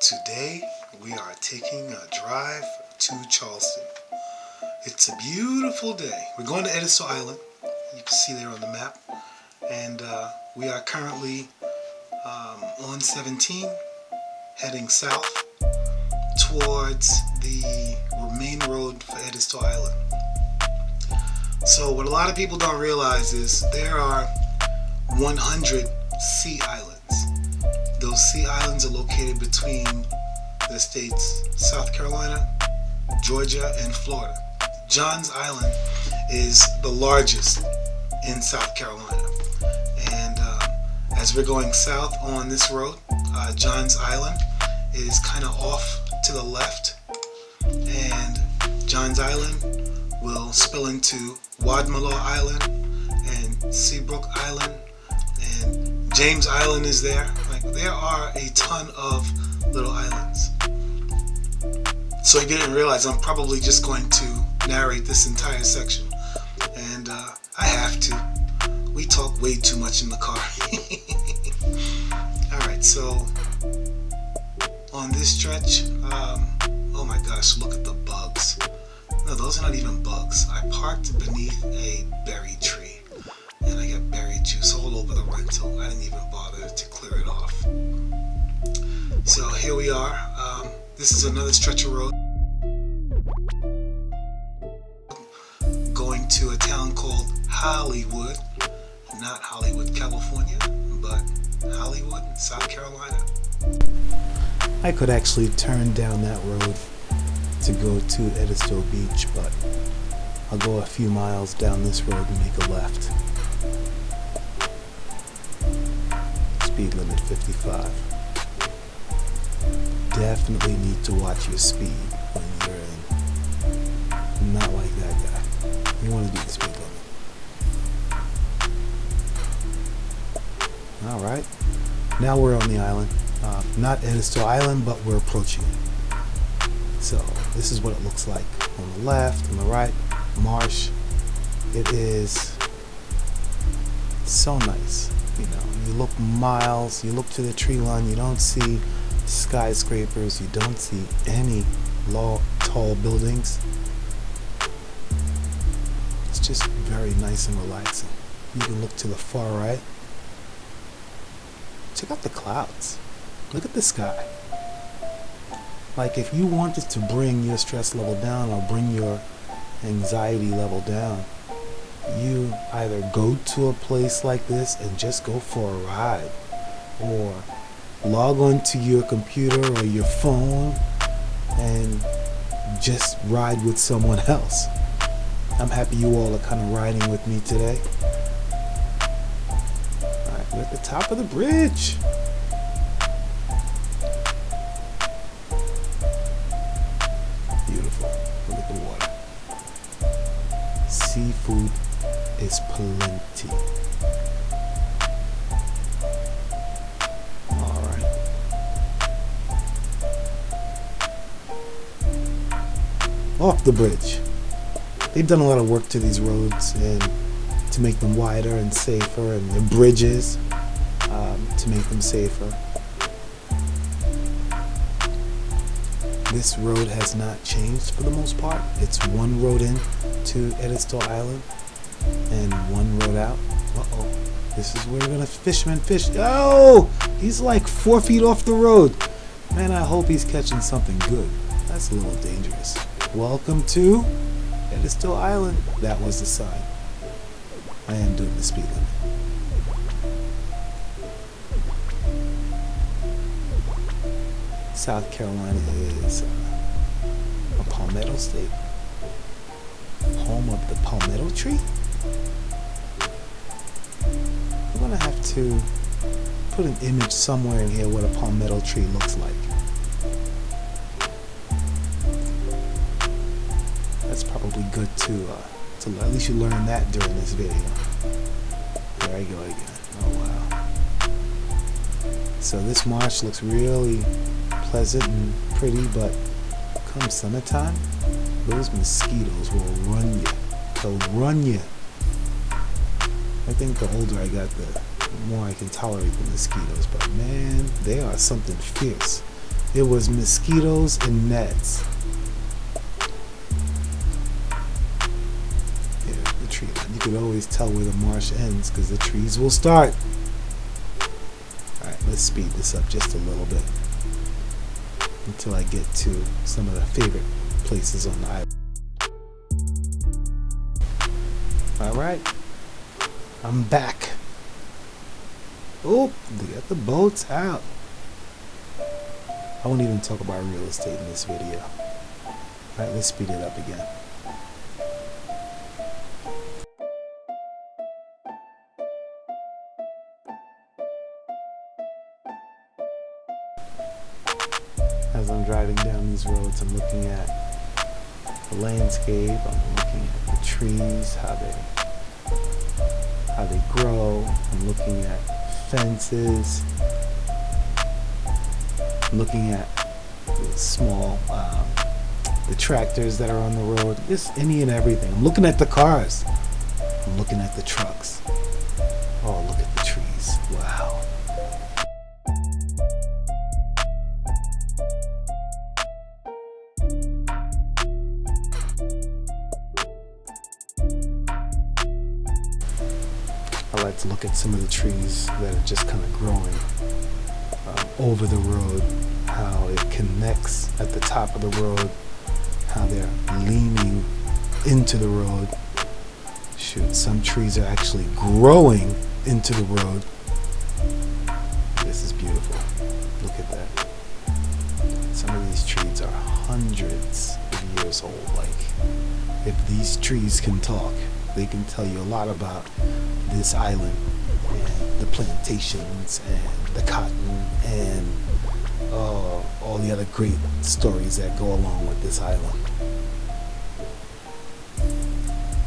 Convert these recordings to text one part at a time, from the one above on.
Today we are taking a drive to Charleston. It's a beautiful day. We're going to Edisto Island. You can see there on the map. And we are currently on 17, heading south towards the main road for Edisto Island. So what a lot of people don't realize is there are 100 sea islands. Those sea islands are located between the states South Carolina, Georgia, and Florida. Johns Island is the largest in South Carolina. And as we're going south on this road, Johns Island is kind of off to the left. And Johns Island will spill into Wadmalaw Island and Seabrook Island, and James Island is there. Like, there are a ton of little islands. So if you didn't realize, I'm probably just going to narrate this entire section, and I have to. We talk way too much in the car. Alright, so on this stretch, oh my gosh, look at the bugs. No, those are not even bugs. I parked beneath a berry tree and I got berry juice all over the rental. I didn't even bother to clear it off. So here we are. This is another stretch of road going to a town called Hollywood. Not Hollywood, California, but Hollywood, South Carolina. I could actually turn down that road to go to Edisto Beach, but I'll go a few miles down this road and make a left. Speed limit 55. Definitely need to watch your speed when you're in. Not like that guy. You want to do the speed limit. Alright, now we're on the island. Not Edisto Island, but we're approaching it. So this is what it looks like on the left, on the right, marsh. It is so nice. You know, you look miles, you look to the tree line, you don't see skyscrapers, you don't see any tall buildings. It's just very nice and relaxing. You can look to the far right. Check out the clouds. Look at the sky. Like, if you wanted to bring your stress level down or bring your anxiety level down, you either go to a place like this and just go for a ride, or log on to your computer or your phone and just ride with someone else. I'm happy you all are kind of riding with me today. Alright, we're at the top of the bridge. Beautiful. Look at the water. Seafood is plenty. Alright. Off the bridge. They've done a lot of work to these roads and to make them wider and safer, and the bridges to make them safer. This road has not changed for the most part. It's one road in to Edisto Island and one road out. Uh-oh. This is where we're gonna fisherman fish. Oh! He's like 4 feet off the road. Man, I hope he's catching something good. That's a little dangerous. Welcome to Edisto Island. That was the sign. I am doing the speed limit. South Carolina is a palmetto state. Home of the palmetto tree? I'm gonna have to put an image somewhere in here what a palmetto tree looks like. That's probably good to at least you learn that during this video. There I go again. Oh wow. So this marsh looks really pleasant and pretty, but come summertime, those mosquitoes will run you. They'll run you. I think the older I got, the more I can tolerate the mosquitoes, but man, they are something fierce. It was mosquitoes and nets. Yeah, the tree line. You could always tell where the marsh ends because the trees will start. Alright, let's speed this up just a little bit until I get to some of the favorite places on the island. Alright, I'm back. Oh, they got the boats out. I won't even talk about real estate in this video. Alright, let's speed it up again. As I'm driving down these roads, I'm looking at the landscape, I'm looking at the trees, how they grow, I'm looking at fences, I'm looking at the small, the tractors that are on the road, just any and everything. I'm looking at the cars, I'm looking at the trucks. Oh, look at the trees, wow. I like to look at some of the trees that are just kind of growing over the road, how it connects at the top of the road, how they're leaning into the road. Shoot, some trees are actually growing into the road. This is beautiful. Look at that. Some of these trees are hundreds of years old. Like, if these trees can talk, they can tell you a lot about this island and the plantations and the cotton and all the other great stories that go along with this island.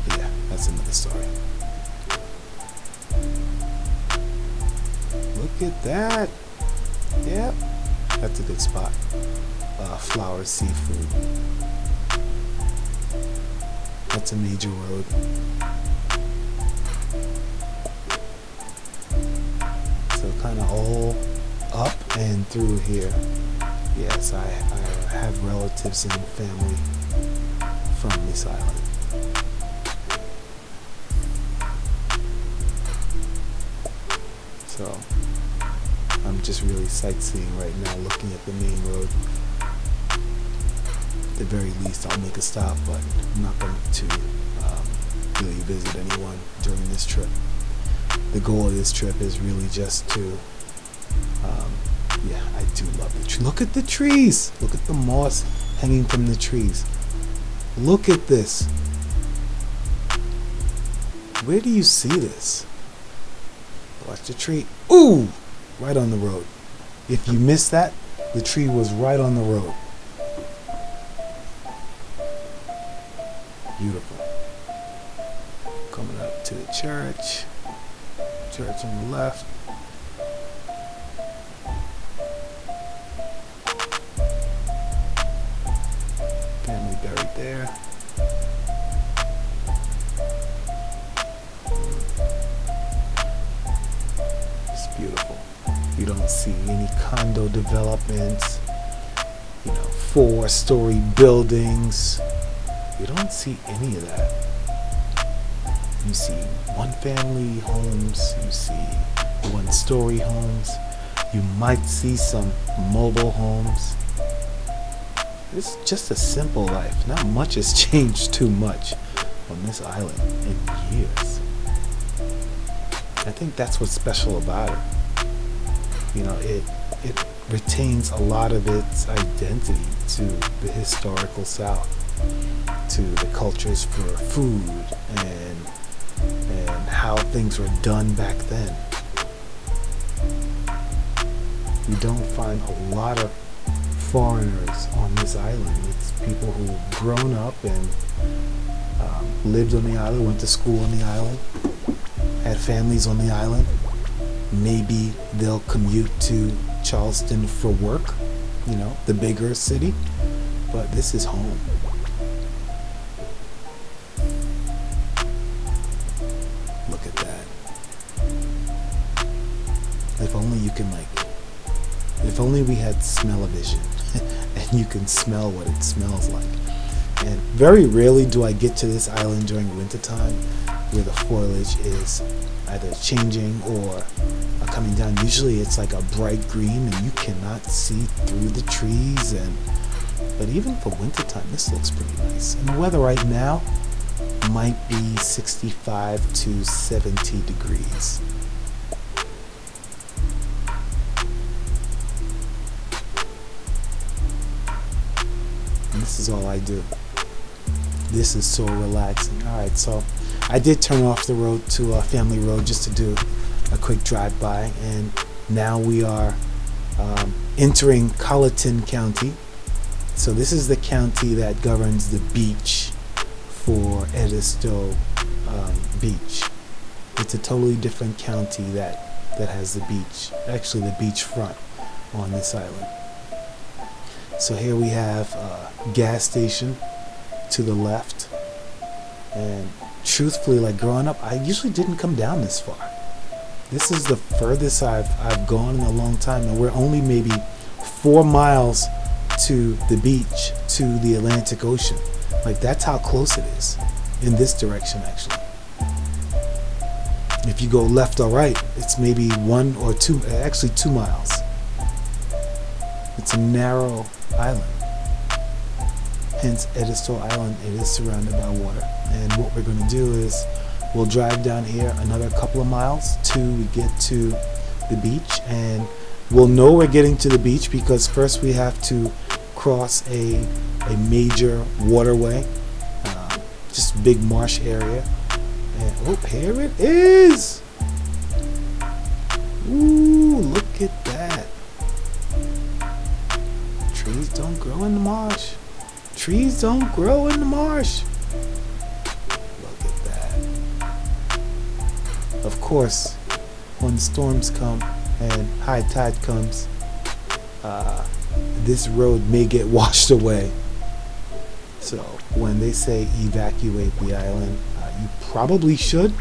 Yeah, that's another story. Look at that. Yep, that's a good spot. Flower seafood. That's a major road. So kind of all up and through here. Yes, I have relatives and family from this island. So I'm just really sightseeing right now, looking at the main road. At the very least, I'll make a stop, but I'm not going to really visit anyone during this trip. The goal of this trip is really just to, yeah, I do love the tree. Look at the trees. Look at the moss hanging from the trees. Look at this. Where do you see this? Watch the tree. Ooh, right on the road. If you missed that, the tree was right on the road. Beautiful. Coming up to the church. Church on the left. Family buried there. It's beautiful. You don't see any condo developments, 4-story buildings. You don't see any of that. You see one-family homes, you see one-story homes, you might see some mobile homes. It's just a simple life. Not much has changed too much on this island in years. I think that's what's special about it. It retains a lot of its identity to the historical South, to the cultures for food and how things were done back then. You don't find a lot of foreigners on this island. It's people who've grown up and lived on the island, went to school on the island, had families on the island. Maybe they'll commute to Charleston for work, the bigger city, but this is home. Look at that. If only you can If only we had smell-o-vision and you can smell what it smells like. And very rarely do I get to this island during wintertime where the foliage is either changing or coming down. Usually it's like a bright green and you cannot see through the trees. But even for wintertime, this looks pretty nice. And the weather right now might be 65 to 70 degrees. And this is all I do. This is so relaxing. Alright, so I did turn off the road to a family road just to do a quick drive-by, and now we are entering Colleton County. So this is the county that governs the beach for Edisto Beach. It's a totally different county that has the beach, actually the beachfront on this island. So here we have a gas station to the left, and truthfully, like growing up, I usually didn't come down this far. This is the furthest I've gone in a long time, and we're only maybe 4 miles to the beach, to the Atlantic Ocean. Like, that's how close it is in this direction, actually. If you go left or right, it's maybe 1 or 2, actually 2 miles. It's a narrow island. Hence Edisto Island, it is surrounded by water. And what we're going to do is we'll drive down here another couple of miles till we get to the beach, and we'll know we're getting to the beach because first we have to cross a major waterway, just big marsh area. And oh, here it is! Ooh, look at that. Trees don't grow in the marsh. Trees don't grow in the marsh. Look at that. Of course, when storms come and high tide comes, this road may get washed away. So when they say evacuate the island, you probably should.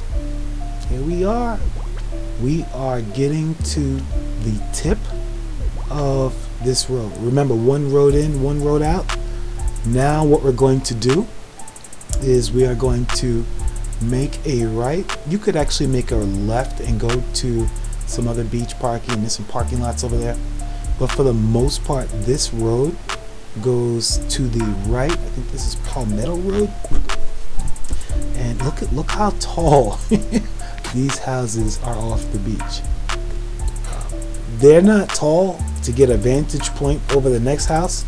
Here we are. We are getting to the tip of this road. Remember, one road in, one road out. Now what we're going to do is we are going to make a right. You could actually make a left and go to some other beach parking. There's some parking lots over there. But for the most part, this road goes to the right. I think this is Palmetto Road. And look how tall these houses are off the beach. They're not tall to get a vantage point over the next house.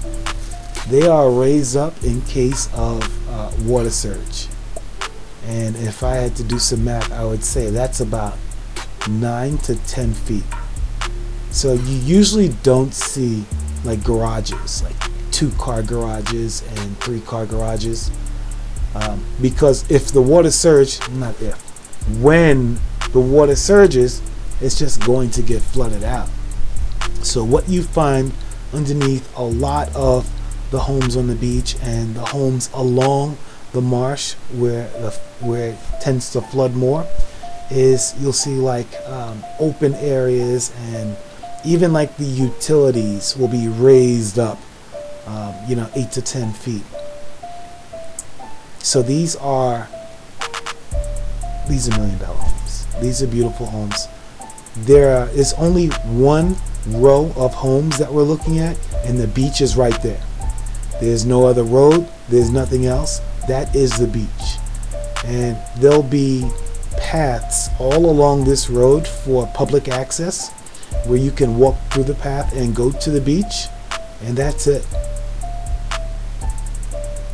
They are raised up in case of water surge. And if I had to do some math, I would say that's about 9 to 10 feet. So you usually don't see like garages, like 2-car garages and 3-car garages. Because if the water surge, not if, when the water surges, it's just going to get flooded out. So what you find underneath a lot of the homes on the beach and the homes along the marsh where it tends to flood more is you'll see like open areas, and even like the utilities will be raised up 8 to 10 feet. So these are $1 million homes. These are beautiful homes. There is only one row of homes that we're looking at, and the beach is right there. There's no other road. There's nothing else. That is the beach. And there'll be paths all along this road for public access where you can walk through the path and go to the beach, and that's it.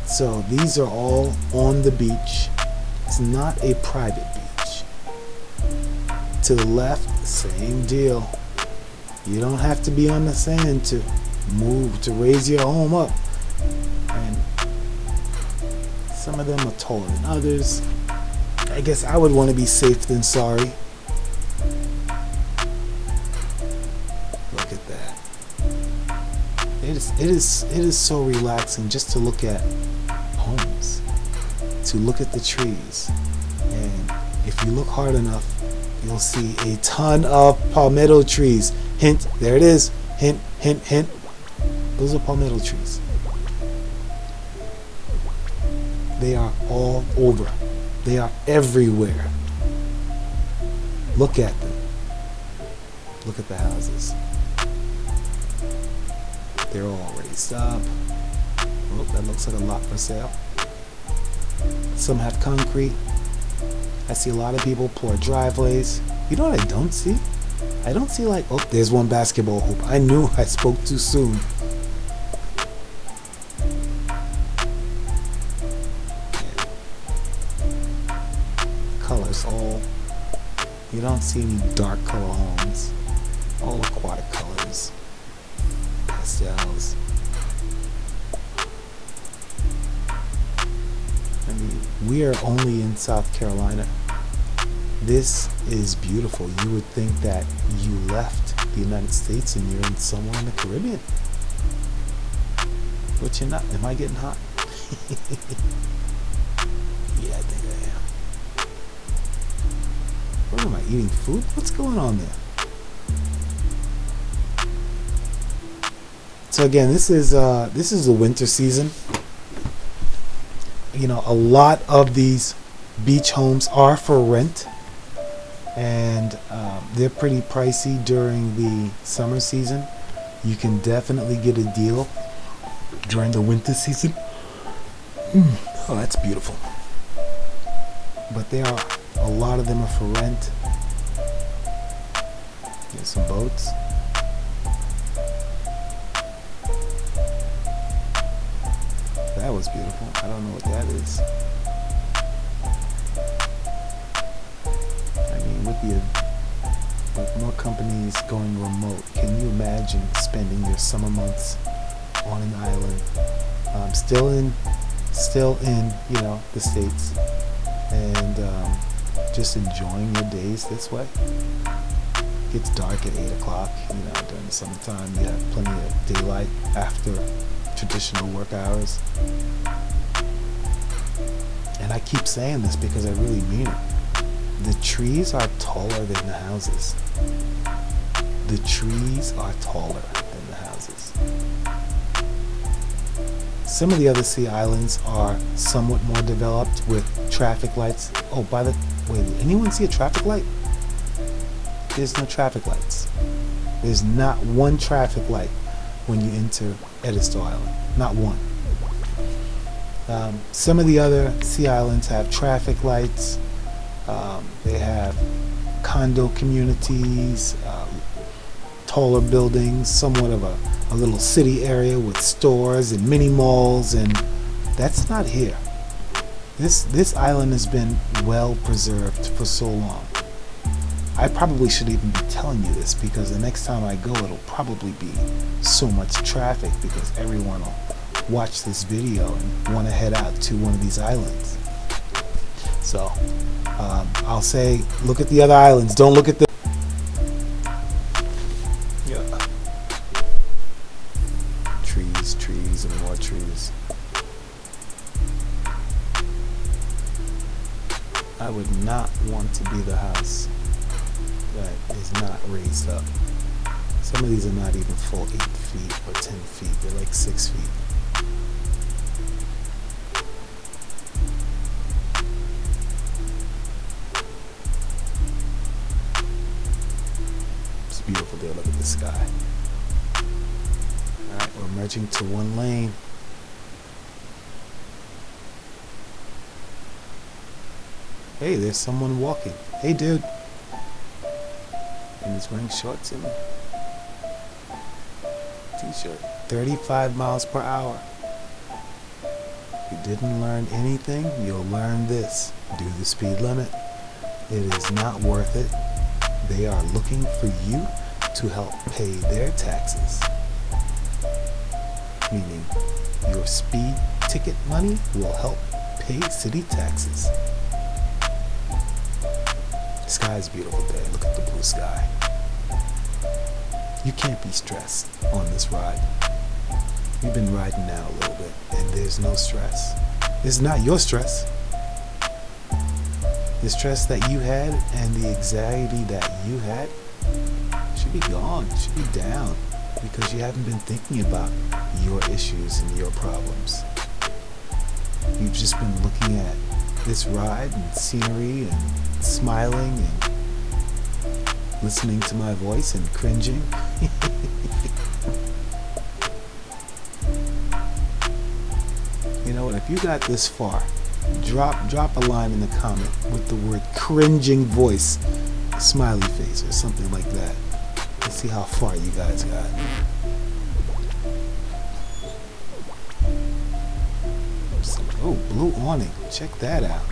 So these are all on the beach. It's not a private beach. To the left, same deal. You don't have to be on the sand to move, to raise your home up. And some of them are taller than others. I guess I would want to be safe than sorry. Look at that. It is so relaxing just to look at homes, to look at the trees. And if you look hard enough, you'll see a ton of palmetto trees. Hint, there it is, Hint, hint, hint. Those are palmetto trees. They are all over. They are everywhere. Look at them. Look at the houses. They're all raised up. Oh, that looks like a lot for sale. Some have concrete. I see a lot of people pour driveways. You know what I don't see? I don't see like, oh, there's one basketball hoop. I knew I spoke too soon. Colors all, you don't see any dark color homes. All aquatic colors, pastels. I mean, we are only in South Carolina. This is beautiful. You would think that you left the United States and you're in somewhere in the Caribbean. But you're not. Am I getting hot? Yeah, I think I am. What am I eating? Food? What's going on there? So again, this is the winter season. You know, a lot of these beach homes are for rent, and they're pretty pricey during the summer season. You can definitely get a deal during the winter season. Oh, that's beautiful. But there are a lot of them are for rent. There's some boats. That was beautiful. I don't know what that is. I mean, with more companies going remote, can you imagine spending your summer months on an island, still in you know, the States, and just enjoying your days this way? It gets dark at 8 o'clock. You know, during the summertime, you have plenty of daylight after traditional work hours. And I keep saying this because I really mean it. The trees are taller than the houses. The trees are taller than the houses. Some of the other sea islands are somewhat more developed with traffic lights. Oh, by the way, did anyone see a traffic light? There's no traffic lights. There's not one traffic light when you enter Edisto Island. Not one. Some of the other sea islands have traffic lights. They have condo communities, taller buildings, somewhat of a little city area with stores and mini malls, and that's not here. This island has been well preserved for so long. I probably should even be telling you this, because the next time I go, it'll probably be so much traffic because everyone will watch this video and want to head out to one of these islands. So I'll say, look at the other islands. Don't look at the trees and more trees. I would not want to be the house that is not raised up. Some of these are not even full 8 feet or 10 feet. They're like 6 feet. It's beautiful there. Look at the sky. Alright, we're merging to one lane. Hey, there's someone walking. Hey, dude. And he's wearing shorts and t-shirt. 35 miles per hour. If you didn't learn anything, you'll learn this. Do the speed limit. It is not worth it. They are looking for you to help pay their taxes. Meaning, your speed ticket money will help pay city taxes. The sky is beautiful today. Look at the blue sky. You can't be stressed on this ride. We've been riding now a little bit, and there's no stress. It's not your stress. The stress that you had and the anxiety that you had should be gone, should be down. because you haven't been thinking about your issues and your problems. You've just been looking at this ride and scenery and smiling and listening to my voice and cringing. You know what, if you got this far, drop a line in the comment with the word cringing voice, smiley face or something like that. Let's see how far you guys got. Oh, blue awning, check that out.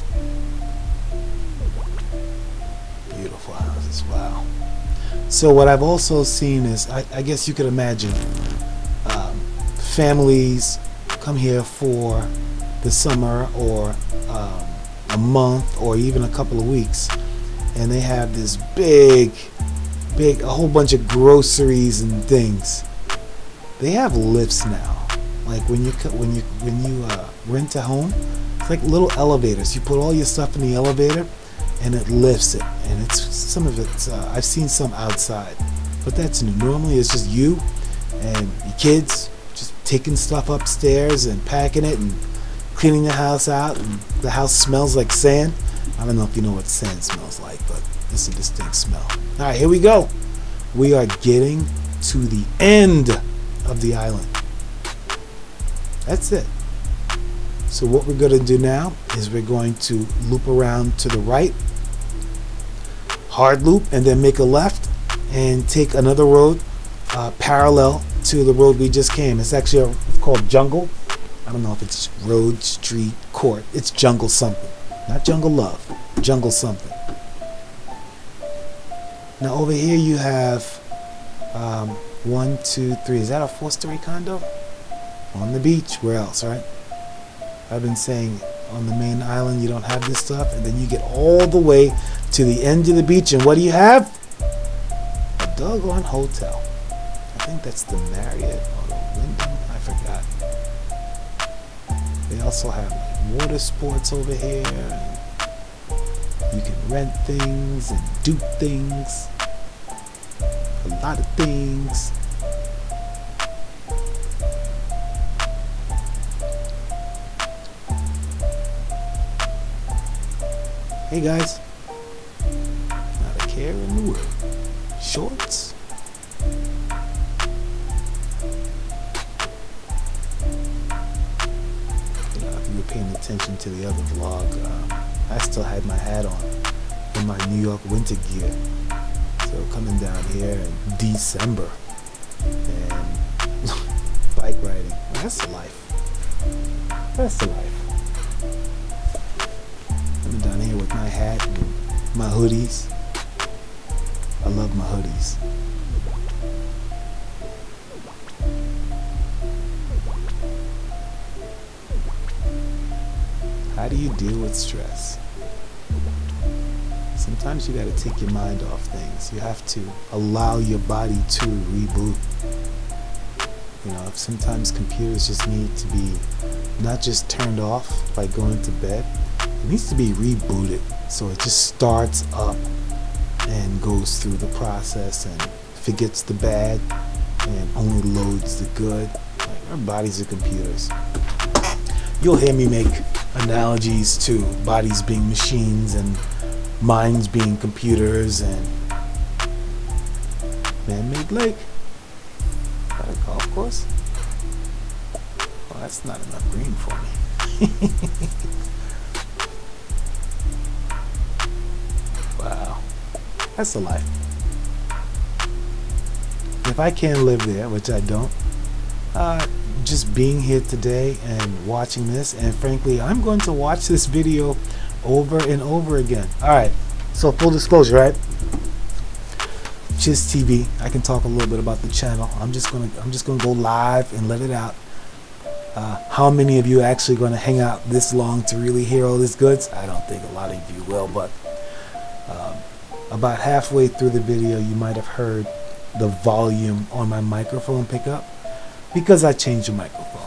Beautiful houses, wow. So what I've also seen is, I guess you could imagine, families come here for the summer or a month or even a couple of weeks, and they have this big, a whole bunch of groceries and things. They have lifts now. Like when you rent a home, it's like little elevators. You put all your stuff in the elevator, and it lifts it. And it's some of it's I've seen some outside, but that's new. Normally it's just you and your kids just taking stuff upstairs and packing it and cleaning the house out, and the house smells like sand. I don't know if you know what sand smells like, but it's a distinct smell. All right, here we go. We are getting to the end of the island. That's it. So what we're going to do now is we're going to loop around to the right, hard loop, and then make a left and take another road parallel to the road we just came. It's actually called Jungle. I don't know if it's road, street, court. It's Jungle something. Not Jungle Love. Jungle something. Now over here you have 1, 2, 3. Is that a 4-story condo? On the beach. Where else, right? I've been saying on the main island you don't have this stuff, and then you get all the way to the end of the beach, and what do you have? A doggone hotel. I think that's the Marriott or the Wyndham. I forgot. They also have like water sports over here, and you can rent things and do things. A lot of things. Hey guys, not a care in the world. Shorts. If you were paying attention to the other vlog, I still had my hat on in my New York winter gear. So coming down here in December and bike riding, that's the life. That's the life. Coming down here with my hat and my hoodies. I love my hoodies. How do you deal with stress? Sometimes you got to take your mind off things. You have to allow your body to reboot. You know, sometimes computers just need to be not just turned off by going to bed. It needs to be rebooted, so it just starts up and goes through the process and forgets the bad and only loads the good. Like, our bodies are computers. You'll hear me make analogies to bodies being machines and minds being computers and man-made lake. Is that a golf course? Well, that's not enough green for me. Wow, that's the life. If I can't live there, which I don't, just being here today and watching this, and frankly, I'm going to watch this video over and over again. Alright, so full disclosure, right? chizTV. I can talk a little bit about the channel. I'm just gonna go live and let it out. How many of you are actually going to hang out this long to really hear all this goods? I don't think a lot of you will, but about halfway through the video you might have heard the volume on my microphone pick up because I changed the microphone.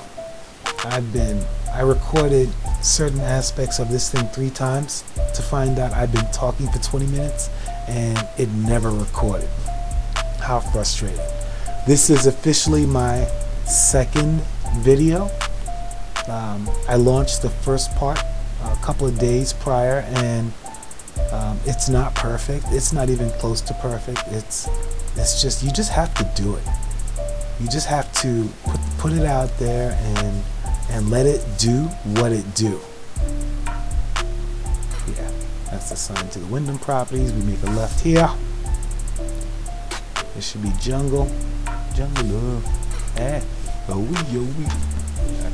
I recorded certain aspects of this thing 3 times to find out I've been talking for 20 minutes and it never recorded. How frustrating. this is officially my second video. I launched the first part a couple of days prior, and it's not perfect. It's not even close to perfect. It's just, you just have to do it. You just have to put it out there and let it do what it do. Yeah, that's the sign to the Wyndham Properties. We make a left here. It should be jungle love. Oh we. I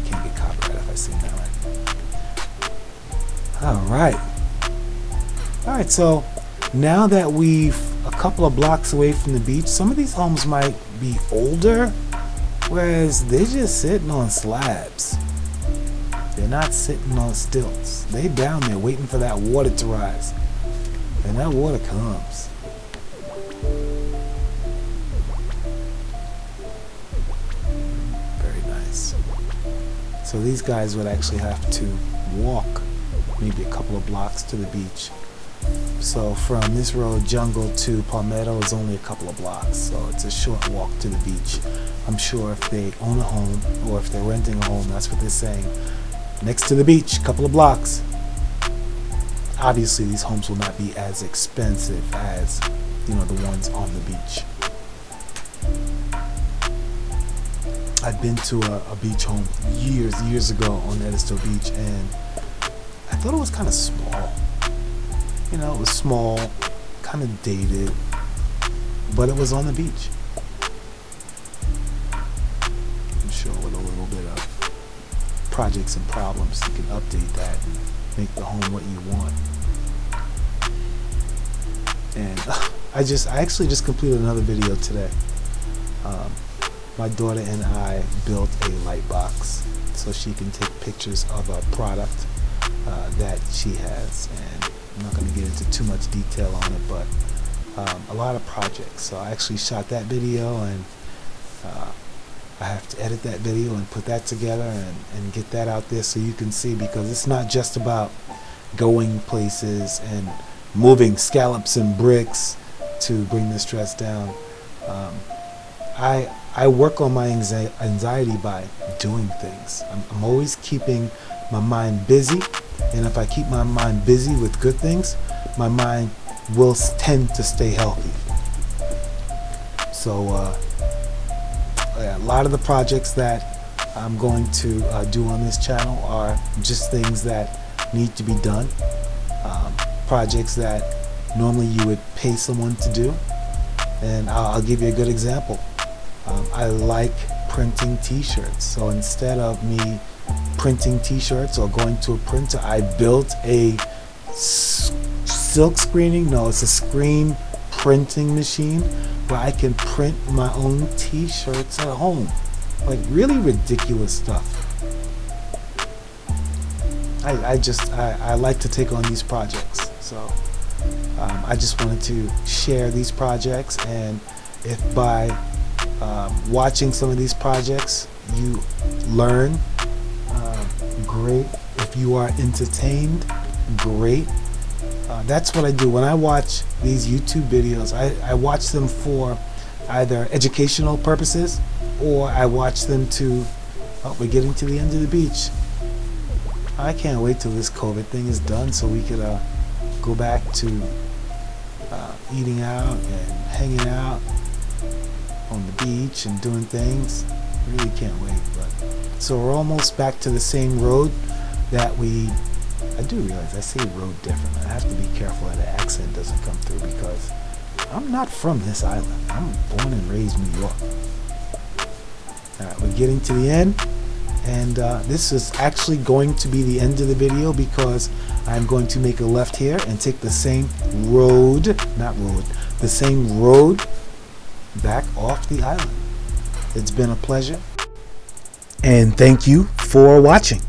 can't get copyright if I sing that right. All right. So now that we've a couple of blocks away from the beach, some of these homes might be older, whereas they're just sitting on slabs. They're not sitting on stilts. They down there waiting for that water to rise, and that water comes. Very nice. So these guys would actually have to walk maybe a couple of blocks to the beach. So from this road, Jungle to Palmetto, is only a couple of blocks, so it's a short walk to the beach. I'm sure if they own a home or if they're renting a home, that's what they're saying. Next to the beach, couple of blocks. Obviously, these homes will not be as expensive as, the ones on the beach. I've been to a beach home years ago on Edisto Beach, and I thought it was kind of small. It was small, kind of dated, but it was on the beach. I'm sure with a little bit of projects and problems, you can update that and make the home what you want. And I actually just completed another video today. My daughter and I built a light box so she can take pictures of a product that she has, and I'm not going to get into too much detail on it, but a lot of projects. So I actually shot that video, and I have to edit that video and put that together and get that out there so you can see, because it's not just about going places and moving scallops and bricks to bring the stress down. I work on my anxiety by doing things. I'm always keeping my mind busy, and if I keep my mind busy with good things, my mind will tend to stay healthy. So a lot of the projects that I'm going to do on this channel are just things that need to be done, projects that normally you would pay someone to do. And I'll give you a good example. I like printing t-shirts, so instead of me printing t-shirts or going to a printer, I built a silk screening, no, it's a screen printing machine where I can print my own t-shirts at home. Like really ridiculous stuff. I like to take on these projects, so I just wanted to share these projects, and if by watching some of these projects you learn, great. If you are entertained, great. That's what I do when I watch these YouTube videos. I watch them for either educational purposes, or I watch them to, we're getting to the end of the beach. I can't wait till this COVID thing is done so we could go back to eating out and hanging out on the beach and doing things. Really can't wait. But so we're almost back to the same road that I do realize I say road different. I have to be careful that the accent doesn't come through, because I'm not from this island. I'm born and raised New York. Alright, we're getting to the end, and this is actually going to be the end of the video, because I'm going to make a left here and take the same road, the same road back off the island. It's been a pleasure, and thank you for watching.